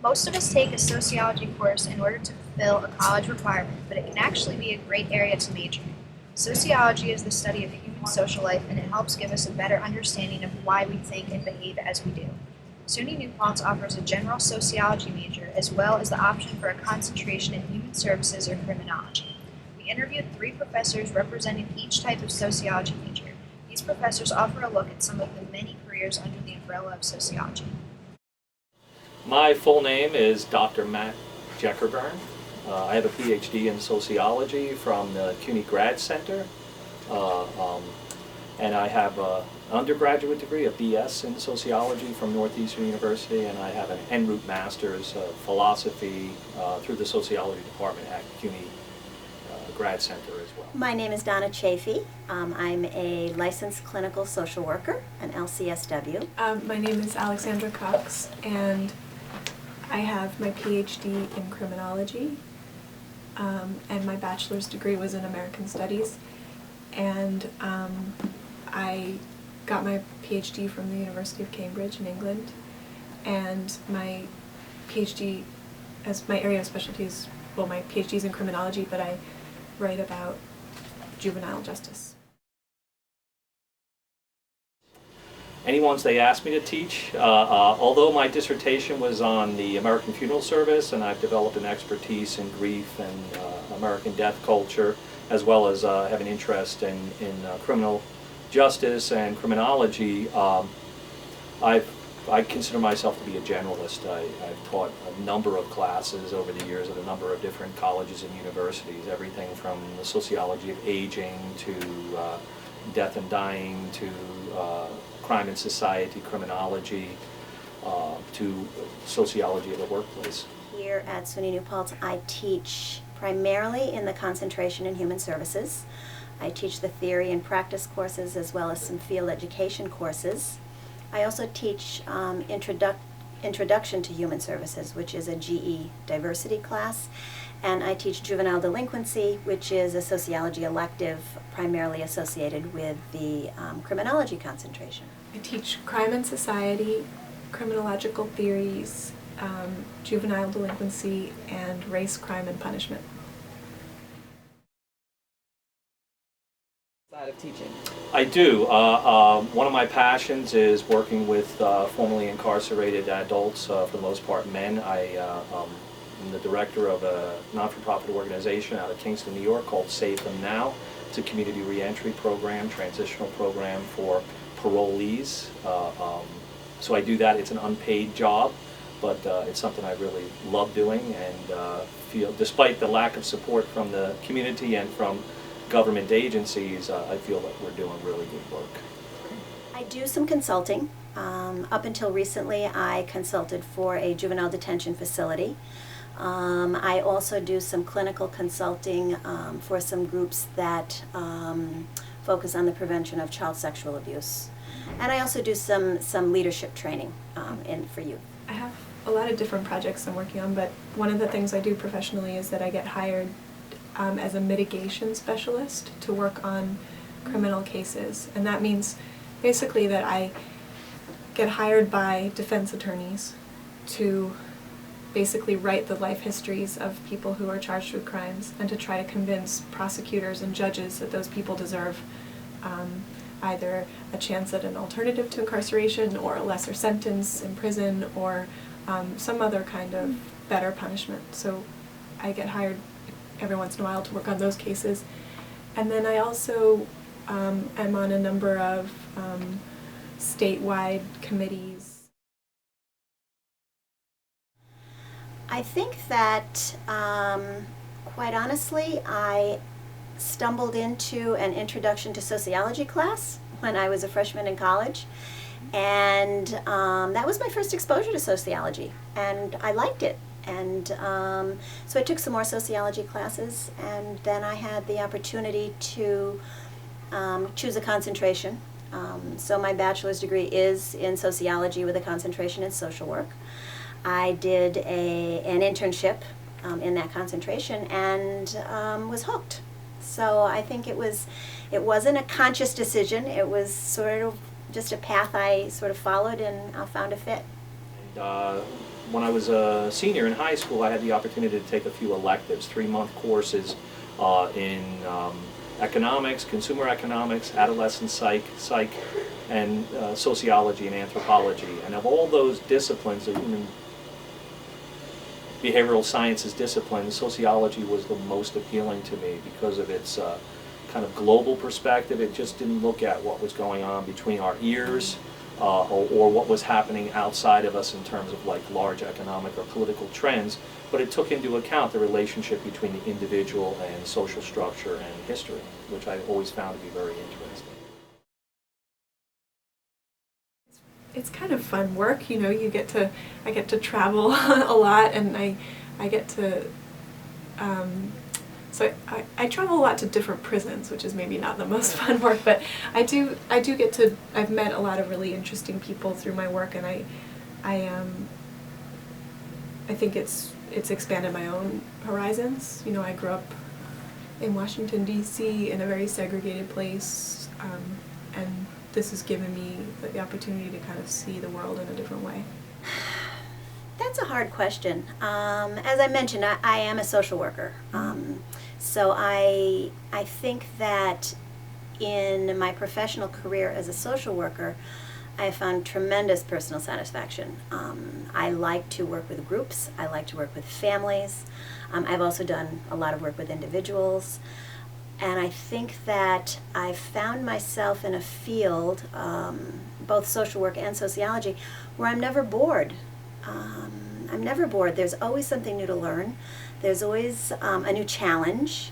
Most of us take a sociology course in order to fulfill a college requirement, but it can actually be a great area to major in. Sociology is the study of human social life, and it helps give us a better understanding of why we think and behave as we do. SUNY New Paltz offers a general sociology major as well as the option for a concentration in human services or criminology. We interviewed 3 professors representing each type of sociology major. These professors offer a look at some of the many careers under the umbrella of sociology. My full name is Dr. Matt Jeckerburn. I have a PhD in sociology from the CUNY Grad Center, and I have an undergraduate degree, a BS in sociology from Northeastern University, and I have an en route master's of philosophy through the sociology department at CUNY Grad Center as well. My name is Donna Chafee. I'm a licensed clinical social worker, an LCSW. My name is Alexandra Cox, and I have my PhD in criminology, and my bachelor's degree was in American Studies, and I got my PhD from the University of Cambridge in England, and my PhD, as my area of specialty is, well, my PhD is in criminology, but I write about juvenile justice. Any ones they asked me to teach, although my dissertation was on the American funeral service, and I've developed an expertise in grief and American death culture, as well as have an interest in criminal justice and criminology. I consider myself to be a generalist. I've taught a number of classes over the years at a number of different colleges and universities, everything from the sociology of aging to death and dying to crime and society, criminology, to sociology of the workplace. Here at SUNY New Paltz, I teach primarily in the concentration in human services. I teach the theory and practice courses as well as some field education courses. I also teach Introduction to Human Services, which is a GE diversity class, and I teach juvenile delinquency, which is a sociology elective primarily associated with the criminology concentration. I teach crime and society, criminological theories, juvenile delinquency, and race, crime, and punishment. Side of teaching? I do. One of my passions is working with formerly incarcerated adults, for the most part men. I'm the director of a not-for-profit organization out of Kingston, New York called Save Them Now. It's a community reentry program, transitional program for parolees. So I do that. It's an unpaid job, but it's something I really love doing, and feel, despite the lack of support from the community and from government agencies, I feel that we're doing really good work. I do some consulting. Up until recently, I consulted for a juvenile detention facility. I also do some clinical consulting for some groups that focus on the prevention of child sexual abuse. And I also do some leadership training for youth. I have a lot of different projects I'm working on, but one of the things I do professionally is that I get hired as a mitigation specialist to work on criminal cases. And that means basically that I get hired by defense attorneys to basically write the life histories of people who are charged with crimes and to try to convince prosecutors and judges that those people deserve either a chance at an alternative to incarceration or a lesser sentence in prison or some other kind of better punishment. So I get hired every once in a while to work on those cases. And then I also am on a number of statewide committees. I think that, quite honestly, I stumbled into an Introduction to Sociology class when I was a freshman in college. And that was my first exposure to sociology, and I liked it. And so I took some more sociology classes, and then I had the opportunity to choose a concentration. So my bachelor's degree is in sociology with a concentration in social work. I did an internship in that concentration and was hooked. So I think it wasn't a conscious decision. It was sort of just a path I sort of followed and found a fit. when I was a senior in high school, I had the opportunity to take a few electives, 3-month courses in economics, consumer economics, adolescent psych, and sociology and anthropology. And of all those disciplines, the human behavioral sciences discipline, sociology was the most appealing to me because of its kind of global perspective. It just didn't look at what was going on between our ears or what was happening outside of us in terms of like large economic or political trends, but it took into account the relationship between the individual and social structure and history, which I always found to be very interesting. It's kind of fun work, you know. I get to travel a lot, and I get to so I travel a lot to different prisons, which is maybe not the most fun work, but I do get to, I've met a lot of really interesting people through my work, and I think it's expanded my own horizons. You know, I grew up in Washington, D.C. in a very segregated place, and this has given me the opportunity to kind of see the world in a different way. That's a hard question. As I mentioned, I am a social worker. So I think that in my professional career as a social worker, I found tremendous personal satisfaction. I like to work with groups. I like to work with families. I've also done a lot of work with individuals. And I think that I've found myself in a field, both social work and sociology, where I'm never bored. I'm never bored. There's always something new to learn. There's always a new challenge.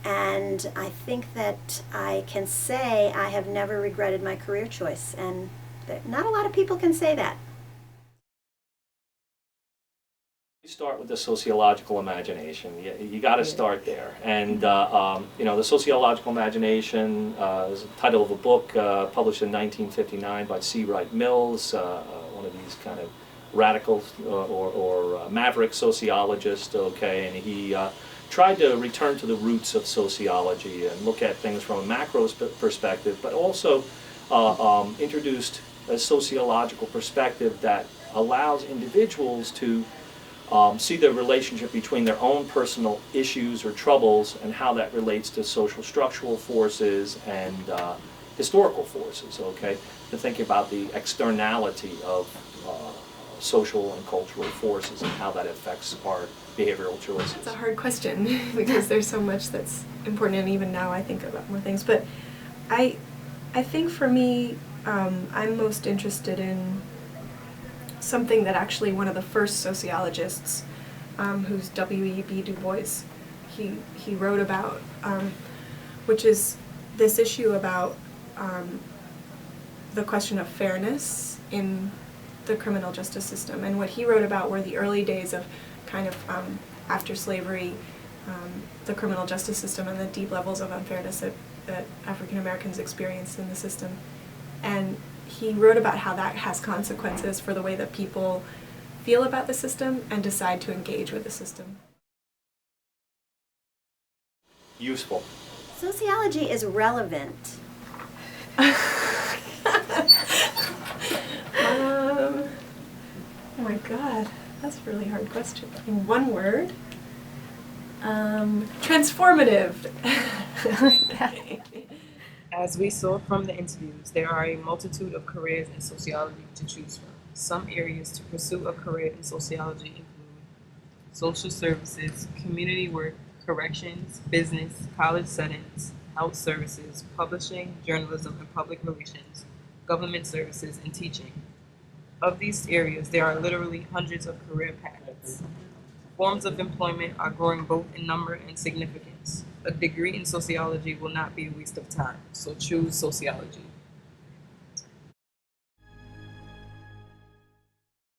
And I think that I can say I have never regretted my career choice. And not a lot of people can say that. You start with the sociological imagination. You got to start there. And you know, the sociological imagination is the title of a book published in 1959 by C. Wright Mills, one of these kind of radical or maverick sociologists. Okay, and he tried to return to the roots of sociology and look at things from a macro perspective, but also introduced a sociological perspective that allows individuals to see the relationship between their own personal issues or troubles and how that relates to social structural forces and historical forces, okay? To think about the externality of social and cultural forces and how that affects our behavioral choices. It's a hard question because there's so much that's important, and even now I think about more things. But I think for me, I'm most interested in something that actually one of the first sociologists, who's W.E.B. Du Bois, he wrote about, which is this issue about the question of fairness in the criminal justice system. And what he wrote about were the early days of kind of after slavery, the criminal justice system and the deep levels of unfairness that African Americans experienced in the system. And he wrote about how that has consequences for the way that people feel about the system and decide to engage with the system. Useful. Sociology is relevant. Oh my God, that's a really hard question. In one word, transformative. As we saw from the interviews, there are a multitude of careers in sociology to choose from. Some areas to pursue a career in sociology include social services, community work, corrections, business, college settings, health services, publishing, journalism and public relations, government services, and teaching. Of these areas, there are literally hundreds of career paths. Forms of employment are growing both in number and significance. A degree in sociology will not be a waste of time, so choose sociology.